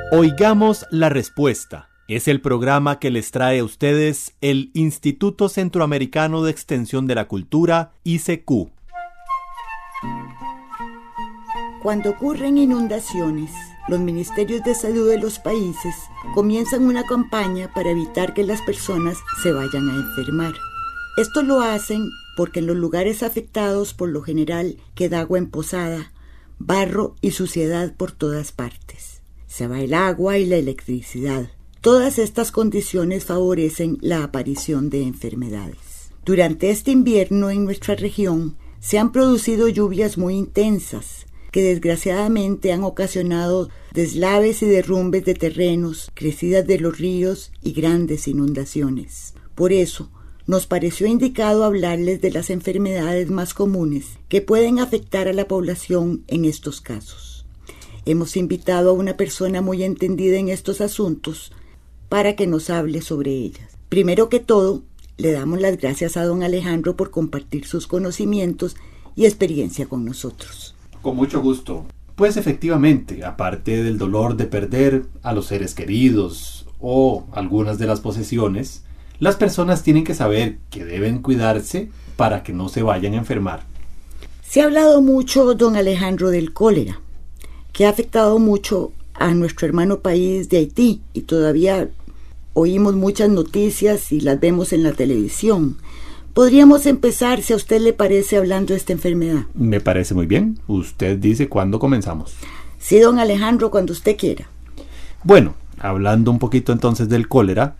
Oigamos la respuesta. Es el programa que les trae a ustedes el Instituto Centroamericano de Extensión de la Cultura, ICQ. Cuando ocurren inundaciones, los ministerios de salud de los países comienzan una campaña para evitar que las personas se vayan a enfermar. Esto lo hacen porque en los lugares afectados por lo general queda agua emposada, barro y suciedad por todas partes. Se va el agua y la electricidad. Todas estas condiciones favorecen la aparición de enfermedades. Durante este invierno en nuestra región se han producido lluvias muy intensas que desgraciadamente han ocasionado deslaves y derrumbes de terrenos, crecidas de los ríos y grandes inundaciones. Por eso, nos pareció indicado hablarles de las enfermedades más comunes que pueden afectar a la población en estos casos. Hemos invitado a una persona muy entendida en estos asuntos para que nos hable sobre ellas. Primero que todo, le damos las gracias a don Alejandro por compartir sus conocimientos y experiencia con nosotros. Con mucho gusto. Pues efectivamente, aparte del dolor de perder a los seres queridos o algunas de las posesiones, las personas tienen que saber que deben cuidarse para que no se vayan a enfermar. Se ha hablado mucho, don Alejandro, del cólera, que ha afectado mucho a nuestro hermano país de Haití y todavía oímos muchas noticias y las vemos en la televisión. Podríamos empezar, si a usted le parece, hablando de esta enfermedad. Me parece muy bien. Usted dice cuándo comenzamos. Sí, don Alejandro, cuando usted quiera. Bueno, hablando un poquito entonces del cólera,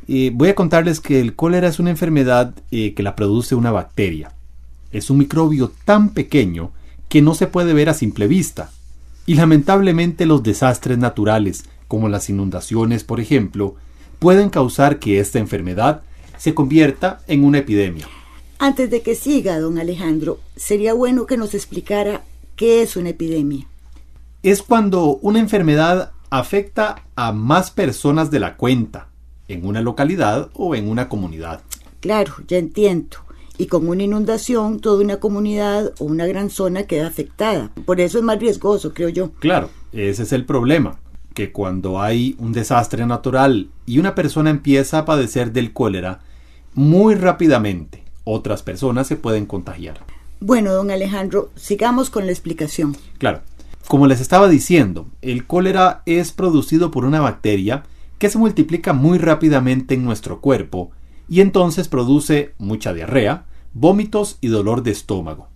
voy a contarles que el cólera es una enfermedad que la produce una bacteria. Es un microbio tan pequeño que no se puede ver a simple vista. Y lamentablemente los desastres naturales, como las inundaciones, por ejemplo, pueden causar que esta enfermedad se convierta en una epidemia. Antes de que siga, don Alejandro, sería bueno que nos explicara qué es una epidemia. Es cuando una enfermedad afecta a más personas de la cuenta, en una localidad o en una comunidad. Claro, ya entiendo. Y con una inundación, toda una comunidad o una gran zona queda afectada. Por eso es más riesgoso, creo yo. Claro, ese es el problema, que cuando hay un desastre natural y una persona empieza a padecer del cólera, muy rápidamente otras personas se pueden contagiar. Bueno, don Alejandro, sigamos con la explicación. Claro, como les estaba diciendo, el cólera es producido por una bacteria que se multiplica muy rápidamente en nuestro cuerpo y entonces produce mucha diarrea, vómitos y dolor de estómago.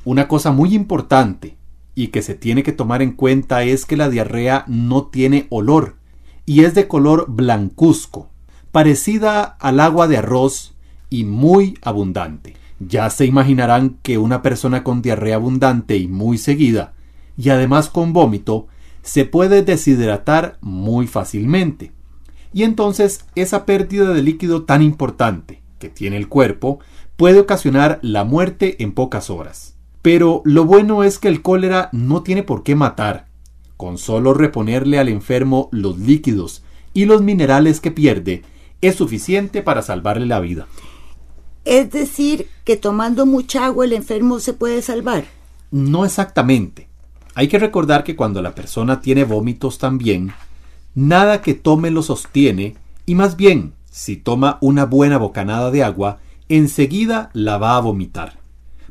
Una cosa muy importante y que se tiene que tomar en cuenta es que la diarrea no tiene olor y es de color blancuzco, parecida al agua de arroz y muy abundante. Ya se imaginarán que una persona con diarrea abundante y muy seguida, y además con vómito, se puede deshidratar muy fácilmente. Y entonces esa pérdida de líquido tan importante que tiene el cuerpo puede ocasionar la muerte en pocas horas. Pero lo bueno es que el cólera no tiene por qué matar. Con solo reponerle al enfermo los líquidos y los minerales que pierde, es suficiente para salvarle la vida. Es decir, que tomando mucha agua el enfermo se puede salvar. No exactamente. Hay que recordar que cuando la persona tiene vómitos también, nada que tome lo sostiene y más bien, si toma una buena bocanada de agua, enseguida la va a vomitar.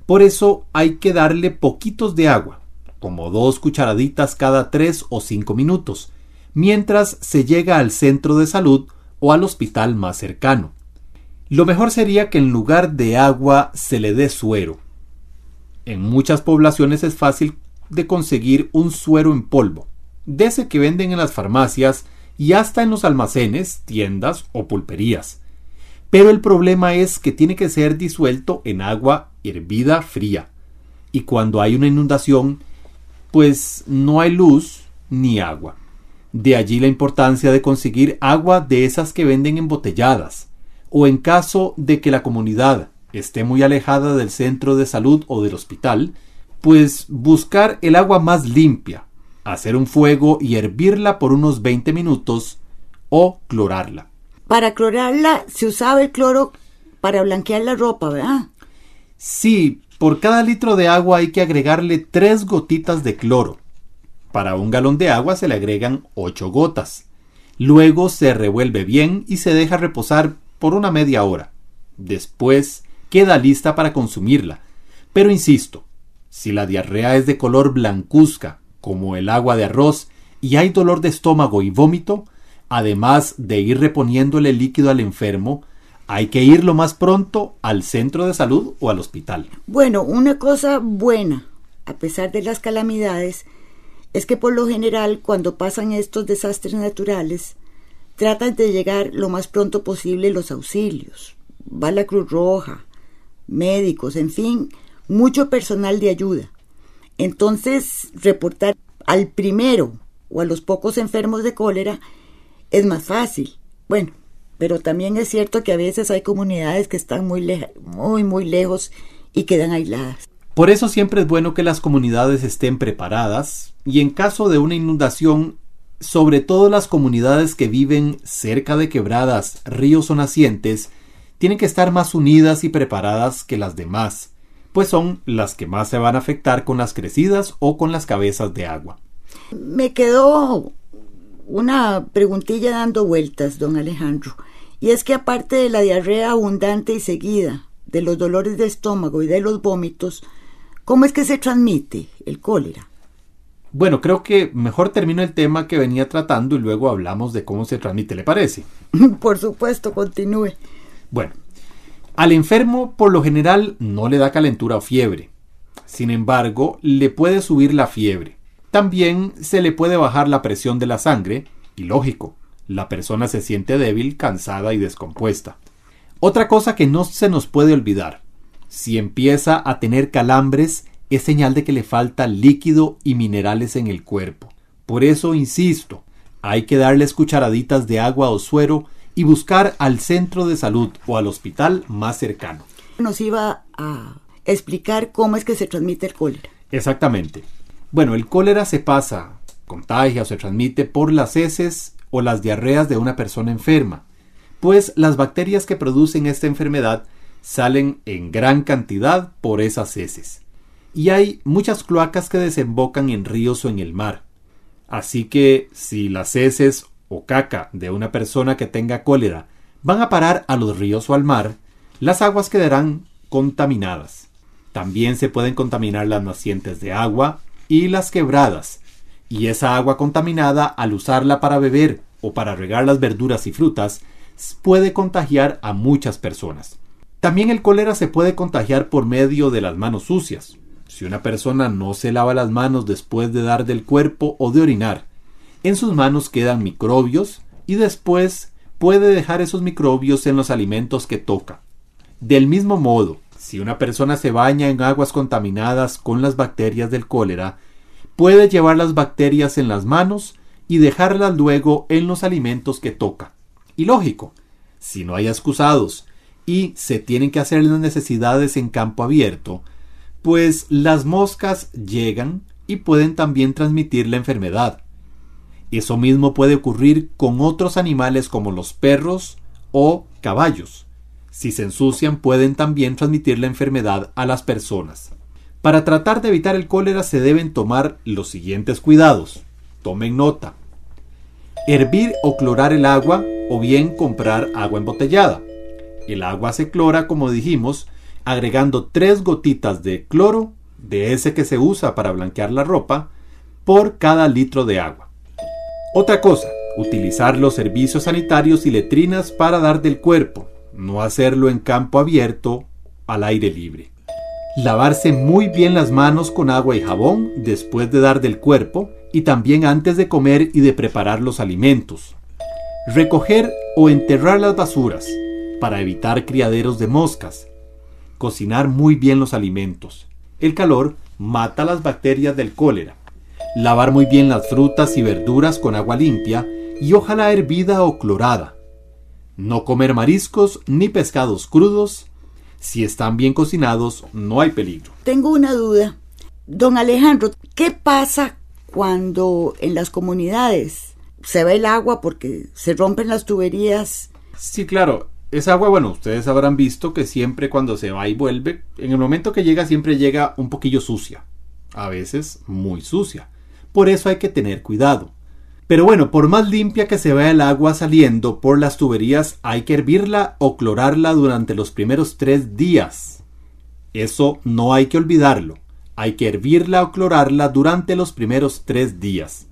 Por eso hay que darle poquitos de agua, como 2 cucharaditas cada 3 o 5 minutos, mientras se llega al centro de salud o al hospital más cercano. Lo mejor sería que en lugar de agua se le dé suero. En muchas poblaciones es fácil de conseguir un suero en polvo, de ese que venden en las farmacias y hasta en los almacenes, tiendas o pulperías. Pero el problema es que tiene que ser disuelto en agua hervida fría. Y cuando hay una inundación, pues no hay luz ni agua. De allí la importancia de conseguir agua de esas que venden embotelladas. O en caso de que la comunidad esté muy alejada del centro de salud o del hospital, pues buscar el agua más limpia, hacer un fuego y hervirla por unos 20 minutos o clorarla. Para clorarla se usaba el cloro para blanquear la ropa, ¿verdad? Sí, por cada litro de agua hay que agregarle 3 gotitas de cloro. Para un galón de agua se le agregan 8 gotas. Luego se revuelve bien y se deja reposar por una media hora. Después queda lista para consumirla. Pero insisto, si la diarrea es de color blancuzca, como el agua de arroz, y hay dolor de estómago y vómito, además de ir reponiéndole líquido al enfermo, hay que ir lo más pronto al centro de salud o al hospital. Bueno, una cosa buena, a pesar de las calamidades, es que por lo general cuando pasan estos desastres naturales, tratan de llegar lo más pronto posible los auxilios. Va la Cruz Roja, médicos, en fin, mucho personal de ayuda. Entonces, reportar al primero o a los pocos enfermos de cólera es más fácil. Bueno, pero también es cierto que a veces hay comunidades que están muy lejos y quedan aisladas. Por eso siempre es bueno que las comunidades estén preparadas y en caso de una inundación, sobre todo las comunidades que viven cerca de quebradas, ríos o nacientes, tienen que estar más unidas y preparadas que las demás, pues son las que más se van a afectar con las crecidas o con las cabezas de agua. Me quedó una preguntilla dando vueltas, don Alejandro, y es que aparte de la diarrea abundante y seguida, de los dolores de estómago y de los vómitos, ¿cómo es que se transmite el cólera? Bueno, creo que mejor termino el tema que venía tratando y luego hablamos de cómo se transmite, ¿le parece? Por supuesto, continúe. Bueno, al enfermo por lo general no le da calentura o fiebre. Sin embargo, le puede subir la fiebre. También se le puede bajar la presión de la sangre y, lógico, la persona se siente débil, cansada y descompuesta. Otra cosa que no se nos puede olvidar, si empieza a tener calambres, es señal de que le falta líquido y minerales en el cuerpo. Por eso insisto, hay que darles cucharaditas de agua o suero y buscar al centro de salud o al hospital más cercano. Nos iba a explicar cómo es que se transmite el cólera. Exactamente. Bueno, el cólera se contagia o se transmite por las heces o las diarreas de una persona enferma, pues las bacterias que producen esta enfermedad salen en gran cantidad por esas heces. Y hay muchas cloacas que desembocan en ríos o en el mar. Así que si las heces o caca de una persona que tenga cólera van a parar a los ríos o al mar, las aguas quedarán contaminadas. También se pueden contaminar las nacientes de agua y las quebradas. Y esa agua contaminada, al usarla para beber o para regar las verduras y frutas, puede contagiar a muchas personas. También el cólera se puede contagiar por medio de las manos sucias. Si una persona no se lava las manos después de dar del cuerpo o de orinar, en sus manos quedan microbios y después puede dejar esos microbios en los alimentos que toca. Del mismo modo, si una persona se baña en aguas contaminadas con las bacterias del cólera, puede llevar las bacterias en las manos y dejarlas luego en los alimentos que toca. Y lógico, si no hay excusados y se tienen que hacer las necesidades en campo abierto, pues las moscas llegan y pueden también transmitir la enfermedad. Eso mismo puede ocurrir con otros animales como los perros o caballos. Si se ensucian, pueden también transmitir la enfermedad a las personas. Para tratar de evitar el cólera se deben tomar los siguientes cuidados. Tomen nota. Hervir o clorar el agua o bien comprar agua embotellada. El agua se clora, como dijimos, agregando 3 gotitas de cloro, de ese que se usa para blanquear la ropa, por cada litro de agua. Otra cosa, utilizar los servicios sanitarios y letrinas para dar del cuerpo, no hacerlo en campo abierto, al aire libre. Lavarse muy bien las manos con agua y jabón después de dar del cuerpo y también antes de comer y de preparar los alimentos. Recoger o enterrar las basuras para evitar criaderos de moscas. Cocinar muy bien los alimentos. El calor mata las bacterias del cólera. Lavar muy bien las frutas y verduras con agua limpia y ojalá hervida o clorada. No comer mariscos ni pescados crudos. Si están bien cocinados, no hay peligro. Tengo una duda. Don Alejandro, ¿qué pasa cuando en las comunidades se va el agua porque se rompen las tuberías? Sí, claro. Esa agua, bueno, ustedes habrán visto que siempre cuando se va y vuelve, en el momento que llega siempre llega un poquillo sucia. A veces muy sucia. Por eso hay que tener cuidado. Pero bueno, por más limpia que se vea el agua saliendo por las tuberías, hay que hervirla o clorarla durante los primeros 3 días. Eso no hay que olvidarlo. Hay que hervirla o clorarla durante los primeros 3 días.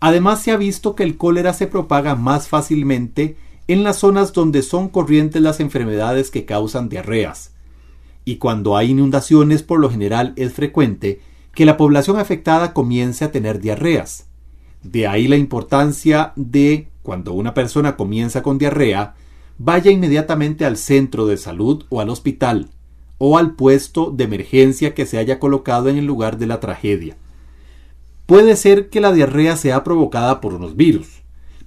Además, se ha visto que el cólera se propaga más fácilmente en las zonas donde son corrientes las enfermedades que causan diarreas. Y cuando hay inundaciones, por lo general es frecuente que la población afectada comience a tener diarreas. De ahí la importancia de, cuando una persona comienza con diarrea, vaya inmediatamente al centro de salud o al hospital, o al puesto de emergencia que se haya colocado en el lugar de la tragedia. Puede ser que la diarrea sea provocada por unos virus,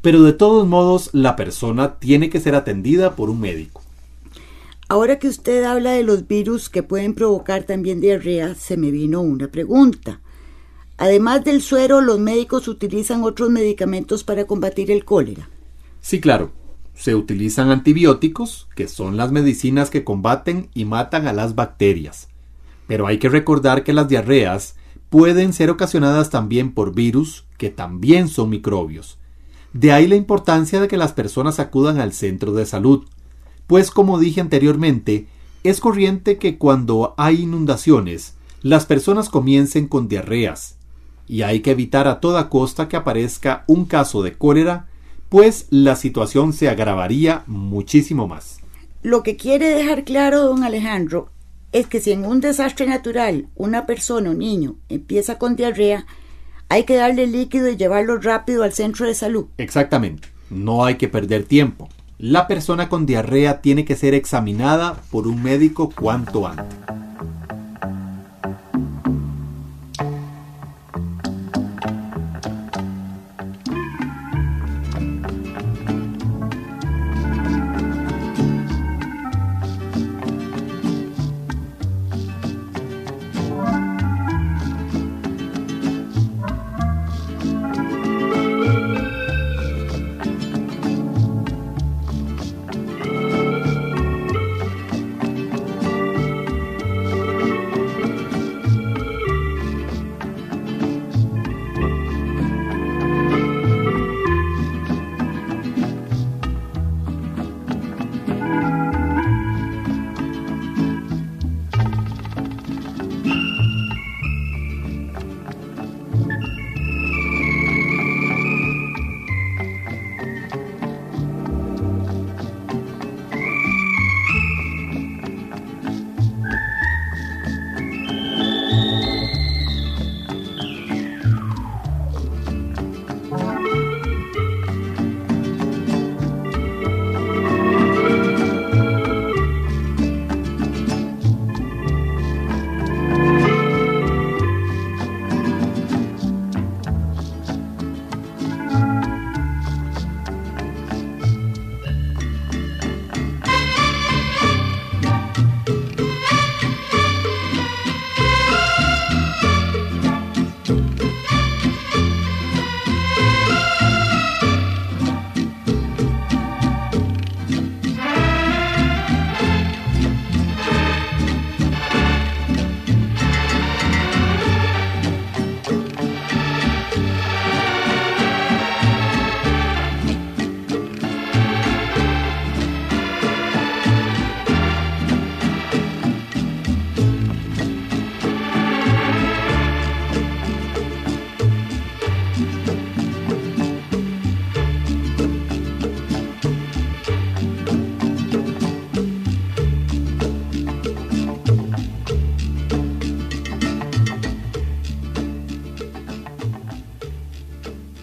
pero de todos modos la persona tiene que ser atendida por un médico. Ahora que usted habla de los virus que pueden provocar también diarrea, se me vino una pregunta. Además del suero, ¿los médicos utilizan otros medicamentos para combatir el cólera? Sí, claro. Se utilizan antibióticos, que son las medicinas que combaten y matan a las bacterias. Pero hay que recordar que las diarreas pueden ser ocasionadas también por virus, que también son microbios. De ahí la importancia de que las personas acudan al centro de salud. Pues como dije anteriormente, es corriente que cuando hay inundaciones, las personas comiencen con diarreas. Y hay que evitar a toda costa que aparezca un caso de cólera, pues la situación se agravaría muchísimo más. Lo que quiere dejar claro don Alejandro es que si en un desastre natural una persona o niño empieza con diarrea, hay que darle líquido y llevarlo rápido al centro de salud. Exactamente, no hay que perder tiempo. La persona con diarrea tiene que ser examinada por un médico cuanto antes.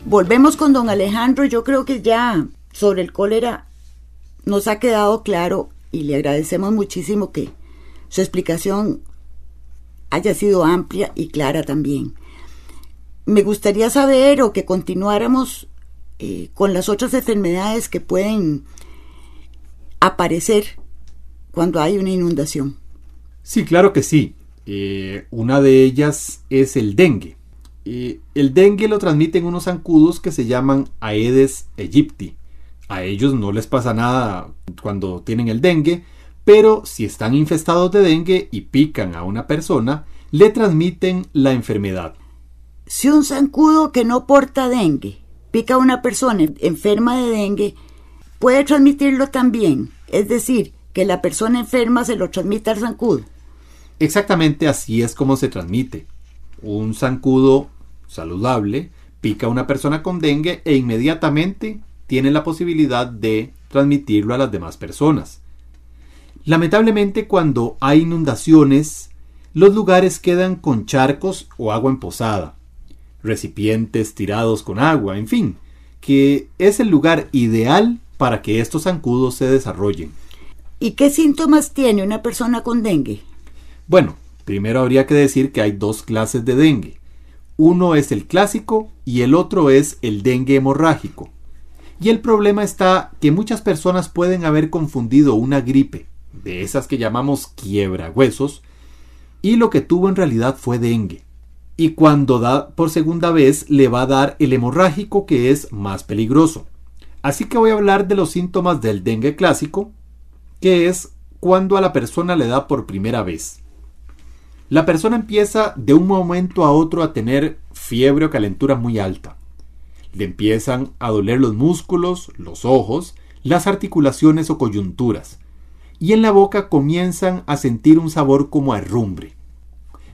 Volvemos con don Alejandro. Yo creo que ya sobre el cólera nos ha quedado claro y le agradecemos muchísimo que su explicación haya sido amplia y clara también. Me gustaría saber o que continuáramos con las otras enfermedades que pueden aparecer cuando hay una inundación. Sí, claro que sí. Una de ellas es el dengue. El dengue lo transmiten unos zancudos que se llaman Aedes aegypti. A ellos no les pasa nada cuando tienen el dengue, pero si están infestados de dengue y pican a una persona, le transmiten la enfermedad. Si un zancudo que no porta dengue pica a una persona enferma de dengue, puede transmitirlo también, es decir, que la persona enferma se lo transmite al zancudo. Exactamente así es como se transmite. Un zancudo saludable pica a una persona con dengue e inmediatamente tiene la posibilidad de transmitirlo a las demás personas. Lamentablemente, cuando hay inundaciones, los lugares quedan con charcos o agua emposada, recipientes tirados con agua, en fin, que es el lugar ideal para que estos zancudos se desarrollen. ¿Y qué síntomas tiene una persona con dengue? Bueno, primero habría que decir que hay dos clases de dengue. Uno es el clásico y el otro es el dengue hemorrágico. Y el problema está que muchas personas pueden haber confundido una gripe, de esas que llamamos quiebrahuesos, y lo que tuvo en realidad fue dengue. Y cuando da por segunda vez le va a dar el hemorrágico, que es más peligroso. Así que voy a hablar de los síntomas del dengue clásico, que es cuando a la persona le da por primera vez. La persona empieza de un momento a otro a tener fiebre o calentura muy alta. Le empiezan a doler los músculos, los ojos, las articulaciones o coyunturas. Y en la boca comienzan a sentir un sabor como a herrumbre.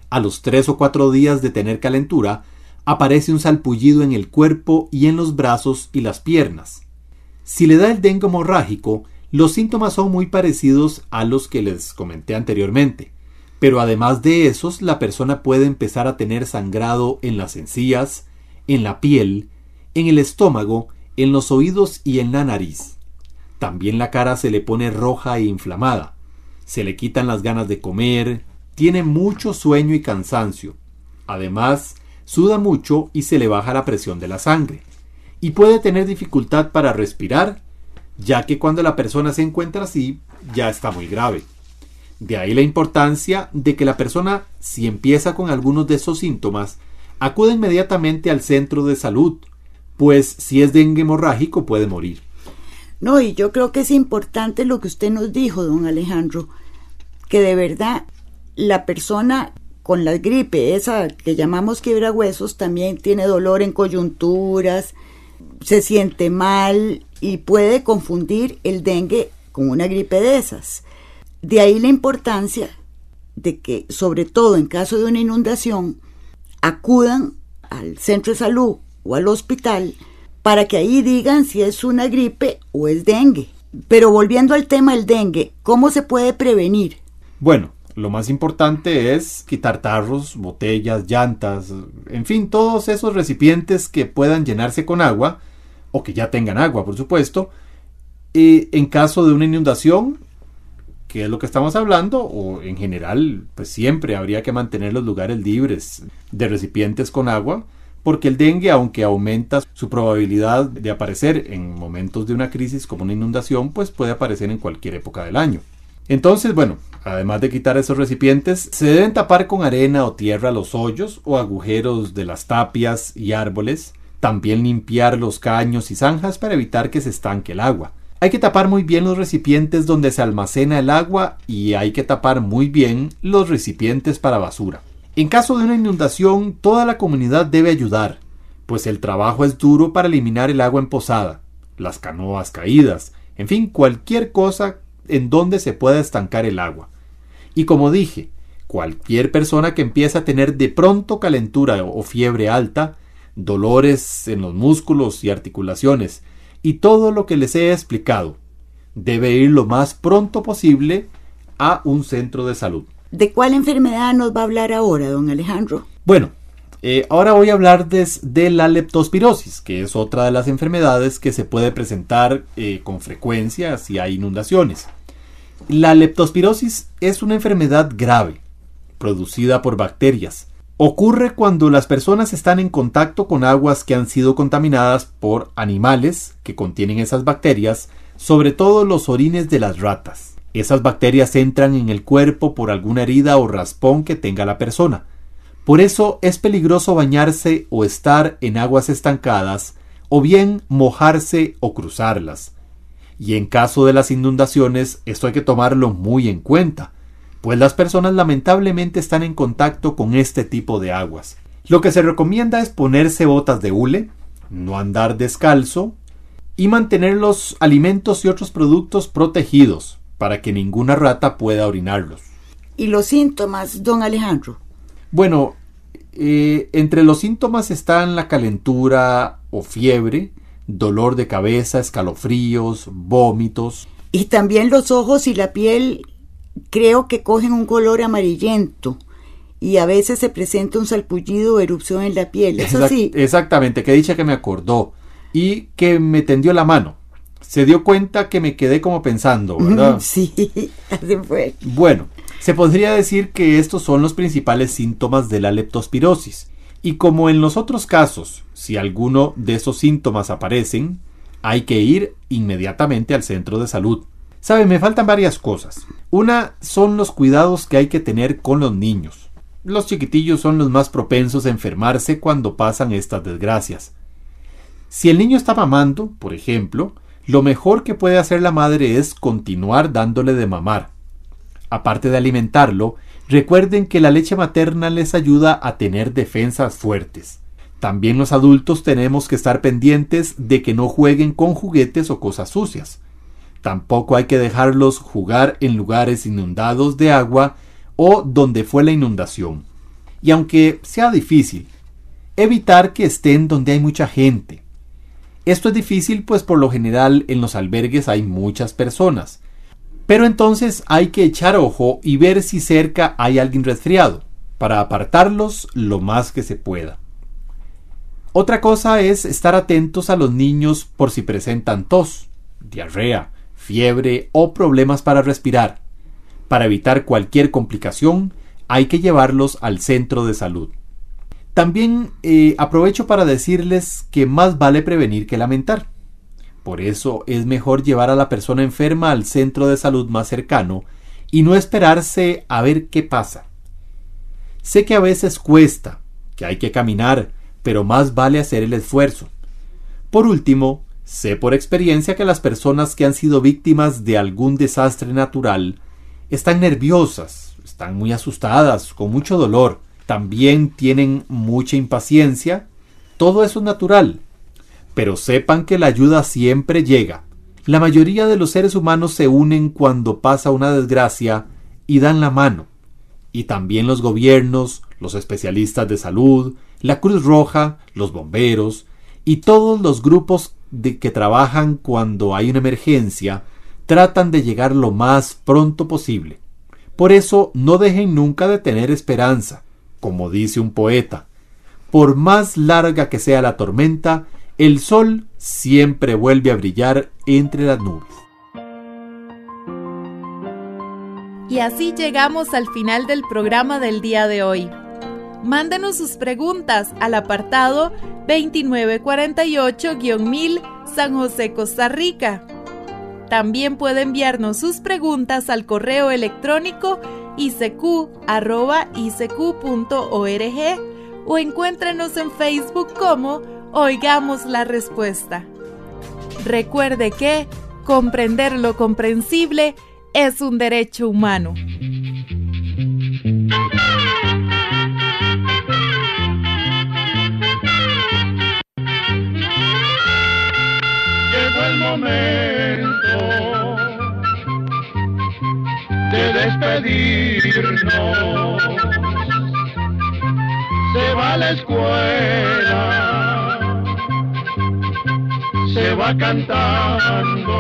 A los 3 o 4 días de tener calentura, aparece un salpullido en el cuerpo y en los brazos y las piernas. Si le da el dengue hemorrágico, los síntomas son muy parecidos a los que les comenté anteriormente, pero además de esos, la persona puede empezar a tener sangrado en las encías, en la piel, en el estómago, en los oídos y en la nariz. También la cara se le pone roja e inflamada, se le quitan las ganas de comer, tiene mucho sueño y cansancio. Además, suda mucho y se le baja la presión de la sangre. Y puede tener dificultad para respirar, ya que cuando la persona se encuentra así, ya está muy grave. De ahí la importancia de que la persona, si empieza con algunos de esos síntomas, acude inmediatamente al centro de salud, pues si es dengue hemorrágico puede morir. No, y yo creo que es importante lo que usted nos dijo, don Alejandro, que de verdad la persona con la gripe, esa que llamamos quiebrahuesos, también tiene dolor en coyunturas, se siente mal y puede confundir el dengue con una gripe de esas. De ahí la importancia de que, sobre todo en caso de una inundación, acudan al centro de salud o al hospital para que ahí digan si es una gripe o es dengue. Pero volviendo al tema del dengue, ¿cómo se puede prevenir? Bueno, lo más importante es quitar tarros, botellas, llantas, en fin, todos esos recipientes que puedan llenarse con agua, o que ya tengan agua, por supuesto. En caso de una inundación, que es lo que estamos hablando, o en general, pues siempre habría que mantener los lugares libres de recipientes con agua, porque el dengue, aunque aumenta su probabilidad de aparecer en momentos de una crisis como una inundación, pues puede aparecer en cualquier época del año. Entonces, bueno, además de quitar esos recipientes, se deben tapar con arena o tierra los hoyos o agujeros de las tapias y árboles. También limpiar los caños y zanjas para evitar que se estanque el agua. Hay que tapar muy bien los recipientes donde se almacena el agua y hay que tapar muy bien los recipientes para basura. En caso de una inundación, toda la comunidad debe ayudar, pues el trabajo es duro para eliminar el agua emposada, las canoas caídas, en fin, cualquier cosa en donde se pueda estancar el agua. Y como dije, cualquier persona que empiece a tener de pronto calentura o fiebre alta, dolores en los músculos y articulaciones, y todo lo que les he explicado, debe ir lo más pronto posible a un centro de salud. ¿De cuál enfermedad nos va a hablar ahora, don Alejandro? Bueno, ahora voy a hablar de la leptospirosis, que es otra de las enfermedades que se puede presentar con frecuencia si hay inundaciones. La leptospirosis es una enfermedad grave, producida por bacterias. Ocurre cuando las personas están en contacto con aguas que han sido contaminadas por animales que contienen esas bacterias, sobre todo los orines de las ratas. Esas bacterias entran en el cuerpo por alguna herida o raspón que tenga la persona. Por eso es peligroso bañarse o estar en aguas estancadas, o bien mojarse o cruzarlas. Y en caso de las inundaciones, esto hay que tomarlo muy en cuenta, pues las personas lamentablemente están en contacto con este tipo de aguas. Lo que se recomienda es ponerse botas de hule, no andar descalzo y mantener los alimentos y otros productos protegidos para que ninguna rata pueda orinarlos. ¿Y los síntomas, don Alejandro? Bueno, entre los síntomas están la calentura o fiebre, dolor de cabeza, escalofríos, vómitos. Y también los ojos y la piel creo que cogen un color amarillento y a veces se presenta un salpullido o erupción en la piel. ¿Eso sí? Exactamente, que dicha que me acordó y que me tendió la mano. Se dio cuenta que me quedé como pensando, ¿verdad? Sí, así fue. Bueno, se podría decir que estos son los principales síntomas de la leptospirosis. Y como en los otros casos, si alguno de esos síntomas aparecen, hay que ir inmediatamente al centro de salud. ¿Sabe? Me faltan varias cosas. Una son los cuidados que hay que tener con los niños. Los chiquitillos son los más propensos a enfermarse cuando pasan estas desgracias. Si el niño está mamando, por ejemplo, lo mejor que puede hacer la madre es continuar dándole de mamar. Aparte de alimentarlo, recuerden que la leche materna les ayuda a tener defensas fuertes. También los adultos tenemos que estar pendientes de que no jueguen con juguetes o cosas sucias. Tampoco hay que dejarlos jugar en lugares inundados de agua o donde fue la inundación. Y aunque sea difícil, evitar que estén donde hay mucha gente. Esto es difícil pues por lo general en los albergues hay muchas personas. Pero entonces hay que echar ojo y ver si cerca hay alguien resfriado, para apartarlos lo más que se pueda. Otra cosa es estar atentos a los niños por si presentan tos, diarrea, fiebre o problemas para respirar. Para evitar cualquier complicación, hay que llevarlos al centro de salud. También aprovecho para decirles que más vale prevenir que lamentar. Por eso es mejor llevar a la persona enferma al centro de salud más cercano y no esperarse a ver qué pasa. Sé que a veces cuesta, que hay que caminar, pero más vale hacer el esfuerzo. Por último, sé por experiencia que las personas que han sido víctimas de algún desastre natural están nerviosas, están muy asustadas, con mucho dolor, también tienen mucha impaciencia. Todo eso es natural. Pero sepan que la ayuda siempre llega. La mayoría de los seres humanos se unen cuando pasa una desgracia y dan la mano. Y también los gobiernos, los especialistas de salud, la Cruz Roja, los bomberos y todos los grupos que trabajan cuando hay una emergencia tratan de llegar lo más pronto posible. Por eso no dejen nunca de tener esperanza. Como dice un poeta, por más larga que sea la tormenta, el sol siempre vuelve a brillar entre las nubes. Y así llegamos al final del programa del día de hoy. Mándenos sus preguntas al apartado 2948-1000 San José, Costa Rica. También puede enviarnos sus preguntas al correo electrónico icq@icq.org o encuéntrenos en Facebook como Oigamos la Respuesta. Recuerde que comprender lo comprensible es un derecho humano. Llegó el momento de despedirnos. Se va a la escuela, se va cantando.